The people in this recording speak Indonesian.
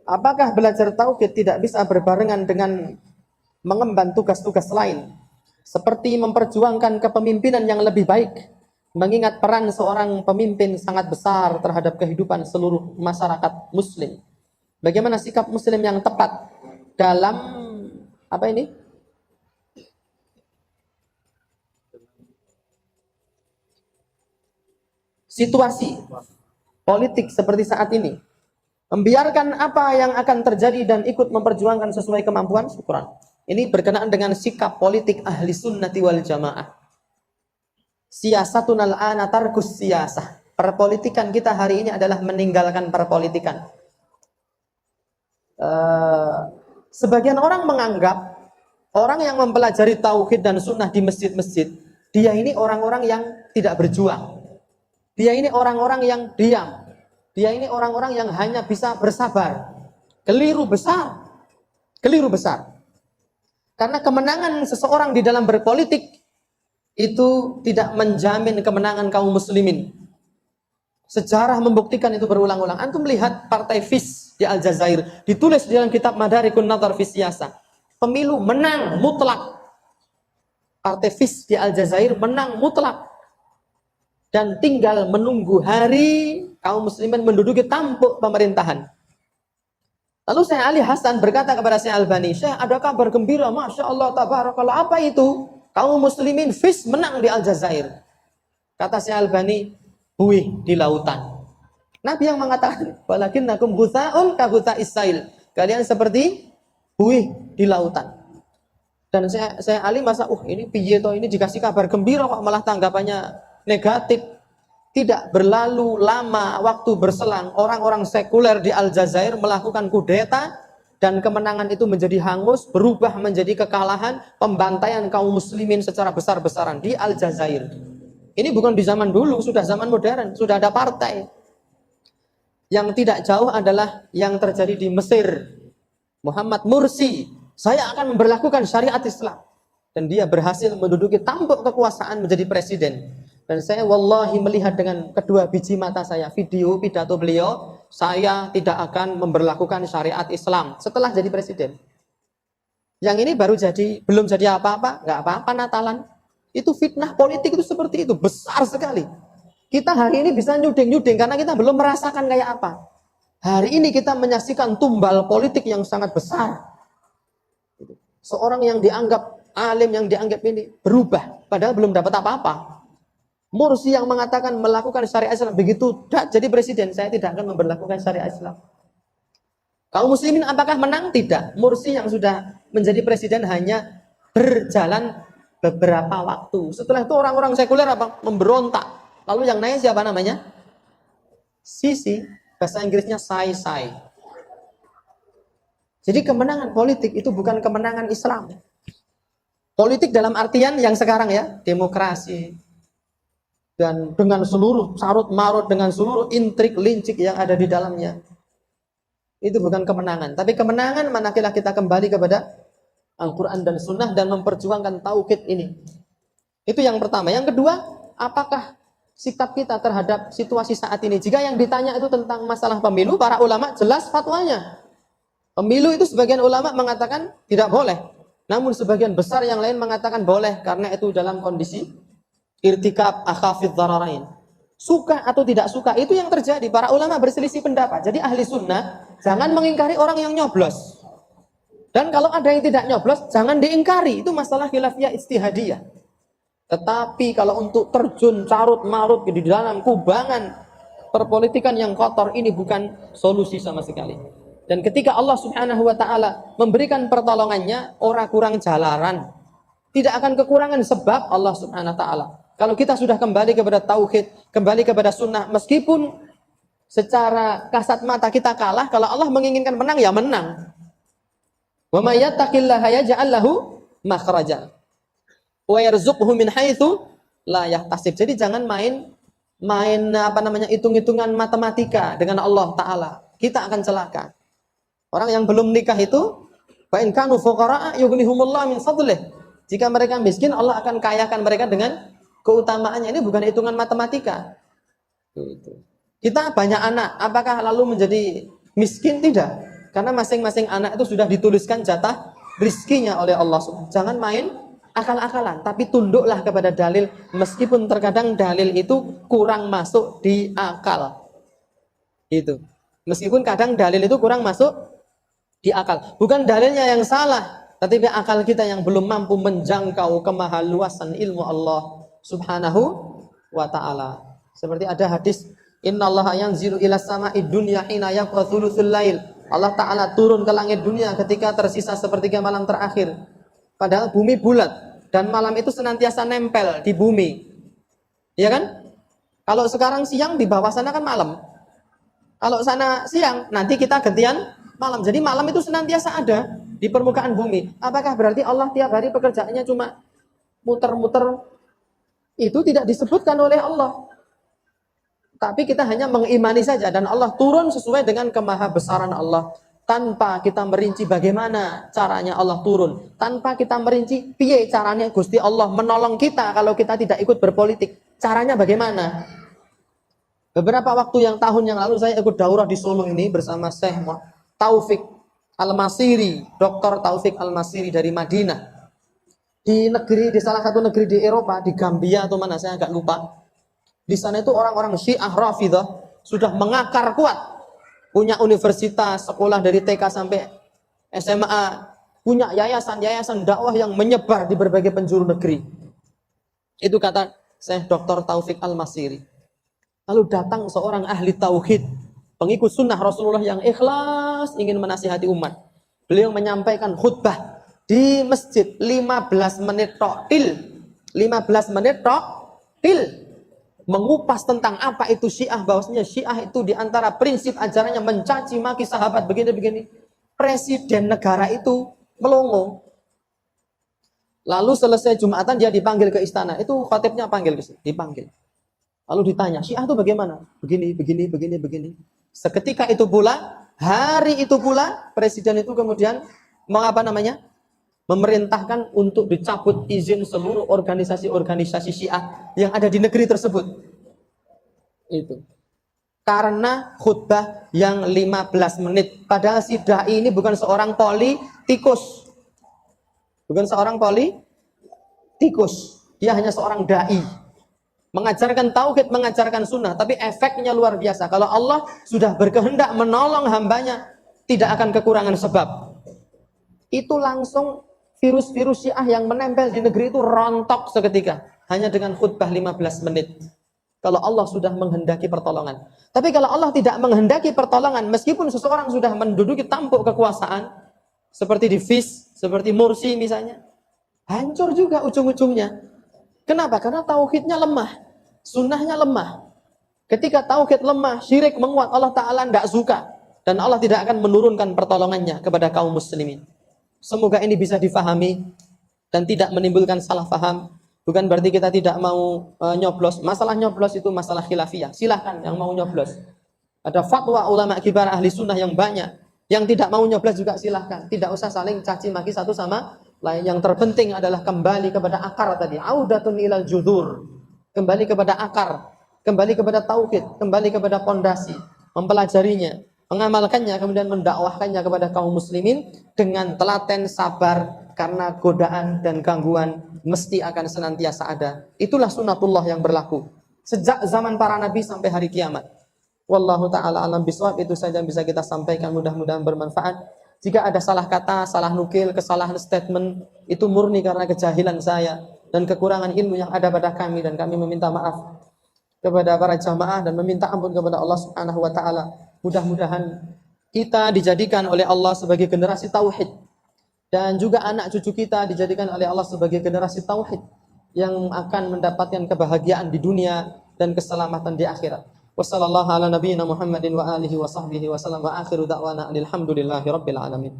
Apakah belajar tauhid tidak bisa berbarengan dengan mengemban tugas-tugas lain, seperti memperjuangkan kepemimpinan yang lebih baik, mengingat peran seorang pemimpin sangat besar terhadap kehidupan seluruh masyarakat muslim? Bagaimana sikap muslim yang tepat dalam apa ini? Situasi politik seperti saat ini. Membiarkan apa yang akan terjadi dan ikut memperjuangkan sesuai kemampuan. Syukran. Ini berkenaan dengan sikap politik ahli sunnati wal jamaah. Siyasatun al-ana tarkus siyasah. Perpolitikan kita hari ini adalah meninggalkan perpolitikan. Sebagian orang menganggap orang yang mempelajari tauhid dan sunnah di masjid-masjid, dia ini orang-orang yang tidak berjuang. Dia ini orang-orang yang diam. Dia ini orang-orang yang hanya bisa bersabar. Keliru besar. Keliru besar. Karena kemenangan seseorang di dalam berpolitik itu tidak menjamin kemenangan kaum muslimin. Sejarah membuktikan itu berulang-ulang. Antum melihat partai FIS di Aljazair, ditulis di dalam kitab Madarikun Nadhar fi Siyasah. Pemilu menang mutlak. Partai FIS di Aljazair menang mutlak. Dan tinggal menunggu hari kaum muslimin menduduki tampuk pemerintahan. Lalu Syekh Ali Hasan berkata kepada Syekh Albani, "Syekh, ada kabar gembira, Masya Allah, tabarakallah." Apa itu? Kaum muslimin FIS menang di Aljazair. Kata Syekh Albani, buih di lautan. Nabi yang mengatakan, "Walakinnakum ghutha'un ka ghutha'is sail." Kalian seperti buih di lautan. Dan Syekh Ali masa, ini piye toh, ini dikasih kabar gembira kok malah tanggapannya negatif. Tidak berlalu lama waktu berselang, orang-orang sekuler di Aljazair melakukan kudeta dan kemenangan itu menjadi hangus, berubah menjadi kekalahan, pembantaian kaum muslimin secara besar-besaran di Aljazair. Ini bukan di zaman dulu, sudah zaman modern, sudah ada partai. Yang tidak jauh adalah yang terjadi di Mesir. Muhammad Mursi, saya akan memberlakukan syariat Islam. Dan dia berhasil menduduki tampuk kekuasaan menjadi presiden. Dan saya wallahi melihat dengan kedua biji mata saya video pidato beliau, saya tidak akan memberlakukan syariat Islam setelah jadi presiden. Yang ini baru belum jadi apa-apa, nggak apa-apa Natalan. Itu fitnah politik itu seperti itu, besar sekali. Kita hari ini bisa nyuding-nyuding karena kita belum merasakan kayak apa. Hari ini kita menyaksikan tumbal politik yang sangat besar. Seorang yang dianggap alim, yang dianggap ini berubah, padahal belum dapat apa-apa. Mursi yang mengatakan melakukan syariat Islam, begitu jadi presiden, saya tidak akan memberlakukan syariat Islam. Kaum muslimin apakah menang? Tidak. Mursi yang sudah menjadi presiden hanya berjalan beberapa waktu. Setelah itu orang-orang sekuler memberontak. Lalu yang naik siapa namanya? Sisi, bahasa Inggrisnya Sai. Jadi kemenangan politik itu bukan kemenangan Islam. Politik dalam artian yang sekarang ya, demokrasi. Dan dengan seluruh carut marut, dengan seluruh intrik lincik yang ada di dalamnya. Itu bukan kemenangan. Tapi kemenangan manakala kita kembali kepada Al-Quran dan Sunnah dan memperjuangkan tauhid ini. Itu yang pertama. Yang kedua, apakah sikap kita terhadap situasi saat ini? Jika yang ditanya itu tentang masalah pemilu, para ulama jelas fatwanya. Pemilu itu sebagian ulama mengatakan tidak boleh. Namun sebagian besar yang lain mengatakan boleh. Karena itu dalam kondisi irtikab akhafidz dhararain. Suka atau tidak suka, itu yang terjadi. Para ulama berselisih pendapat. Jadi ahli sunnah jangan mengingkari orang yang nyoblos. Dan kalau ada yang tidak nyoblos, jangan diingkari. Itu masalah khilafiyah ijtihadiyah. Tetapi kalau untuk terjun carut marut di dalam kubangan perpolitikan yang kotor, ini bukan solusi sama sekali. Dan ketika Allah Subhanahu wa taala memberikan pertolongannya, orang kurang jalaran. Tidak akan kekurangan sebab Allah Subhanahu wa taala. Kalau kita sudah kembali kepada tauhid, kembali kepada sunnah, meskipun secara kasat mata kita kalah, kalau Allah menginginkan menang, ya menang. Wa may yattaqillaha yaj'al lahu makhraja wa yarzuqhu min haitsu la yahtasib. Jadi jangan main hitung-hitungan matematika dengan Allah taala. Kita akan celaka. Orang yang belum nikah itu, fa in kanu fuqara yughnihumullahu min fadlih. Jika mereka miskin, Allah akan kayakan mereka dengan keutamaannya. Ini bukan hitungan matematika. Kita banyak anak, apakah lalu menjadi miskin? Tidak. Karena masing-masing anak itu sudah dituliskan jatah rizkinya oleh Allah. Jangan main akal-akalan, tapi tunduklah kepada dalil, meskipun terkadang dalil itu kurang masuk di akal. Itu. Meskipun kadang dalil itu kurang masuk di akal. Bukan dalilnya yang salah, tetapi akal kita yang belum mampu menjangkau kemahaluasan ilmu Allah Subhanahu wa ta'ala. Seperti ada hadis, innallaha yanzilu ila sama'id dunya hina yabqa thuluthul lail. Allah Ta'ala turun ke langit dunia ketika tersisa sepertiga malam terakhir. Padahal bumi bulat dan malam itu senantiasa nempel di bumi. Iya kan? Kalau sekarang siang, di bawah sana kan malam. Kalau sana siang, nanti kita gantian malam. Jadi malam itu senantiasa ada di permukaan bumi. Apakah berarti Allah tiap hari pekerjaannya cuma muter-muter? Itu tidak disebutkan oleh Allah. Tapi kita hanya mengimani saja, dan Allah turun sesuai dengan kemahabesaran Allah, tanpa kita merinci bagaimana caranya Allah turun, tanpa kita merinci piye caranya Gusti Allah menolong kita kalau kita tidak ikut berpolitik. Caranya bagaimana? Beberapa waktu tahun yang lalu saya ikut daurah di Solo ini bersama Syekh Taufik Al-Masiri, Dr. Taufik Al-Masiri dari Madinah. Di salah satu negeri di Eropa, di Gambia atau mana saya agak lupa. Di sana itu orang-orang Syiah Rafidah sudah mengakar kuat. Punya universitas, sekolah dari TK sampai SMA. Punya yayasan-yayasan dakwah yang menyebar di berbagai penjuru negeri. Itu kata Syekh Dr. Taufik Al-Masiri. Lalu datang seorang ahli tauhid, pengikut sunnah Rasulullah yang ikhlas ingin menasihati umat. Beliau menyampaikan khutbah di masjid 15 menit tok til. 15 menit tok til. Mengupas tentang apa itu Syiah, bahwasanya Syiah itu diantara prinsip ajarannya mencaci maki sahabat begini-begini. Presiden negara itu melongo. Lalu selesai Jumatan dia dipanggil ke istana. Itu khatibnya dipanggil. Lalu ditanya, Syiah itu bagaimana? Begini. Seketika itu pula, hari itu pula, presiden itu kemudian memerintahkan untuk dicabut izin seluruh organisasi-organisasi Syiah yang ada di negeri tersebut. Itu. Karena khutbah yang 15 menit. Padahal si dai ini bukan seorang politikus. Bukan seorang politikus. Dia hanya seorang dai. Mengajarkan tauhid, mengajarkan sunnah. Tapi efeknya luar biasa. Kalau Allah sudah berkehendak menolong hambanya, tidak akan kekurangan sebab. Itu langsung virus-virus Syiah yang menempel di negeri itu rontok seketika. Hanya dengan khutbah 15 menit. Kalau Allah sudah menghendaki pertolongan. Tapi kalau Allah tidak menghendaki pertolongan, meskipun seseorang sudah menduduki tampuk kekuasaan, seperti di FIS, seperti Mursi misalnya, hancur juga ujung-ujungnya. Kenapa? Karena tauhidnya lemah. Sunnahnya lemah. Ketika tauhid lemah, syirik menguat, Allah Ta'ala tidak suka. Dan Allah tidak akan menurunkan pertolongannya kepada kaum muslimin. Semoga ini bisa difahami dan tidak menimbulkan salah paham. Bukan berarti kita tidak mau nyoblos. Masalah nyoblos itu masalah khilafiyah. Silahkan yang mau nyoblos. Ada fatwa ulama kibar ahli sunnah yang banyak. Yang tidak mau nyoblos juga silahkan. Tidak usah saling caci maki satu sama lain. Yang terpenting adalah kembali kepada akar tadi. Audatun ilal judhur. Kembali kepada akar. Kembali kepada tauhid. Kembali kepada pondasi. Mempelajarinya. Mengamalkannya, kemudian mendakwahkannya kepada kaum muslimin dengan telaten, sabar, karena godaan dan gangguan mesti akan senantiasa ada. Itulah sunnatullah yang berlaku sejak zaman para nabi sampai hari kiamat. Wallahu ta'ala alam biswab. Itu saja yang bisa kita sampaikan, mudah-mudahan bermanfaat. Jika ada salah kata, salah nukil, kesalahan statement, itu murni karena kejahilan saya dan kekurangan ilmu yang ada pada kami, dan kami meminta maaf kepada para jamaah dan meminta ampun kepada Allah Subhanahu wa ta'ala. Mudah-mudahan kita dijadikan oleh Allah sebagai generasi tauhid, dan juga anak cucu kita dijadikan oleh Allah sebagai generasi tauhid yang akan mendapatkan kebahagiaan di dunia dan keselamatan di akhirat. Wassallallahu ala nabiyyina Muhammadin wa alihi wa sahbihi wa sallam wa akhiru da'wana alhamdulillahi rabbil alamin.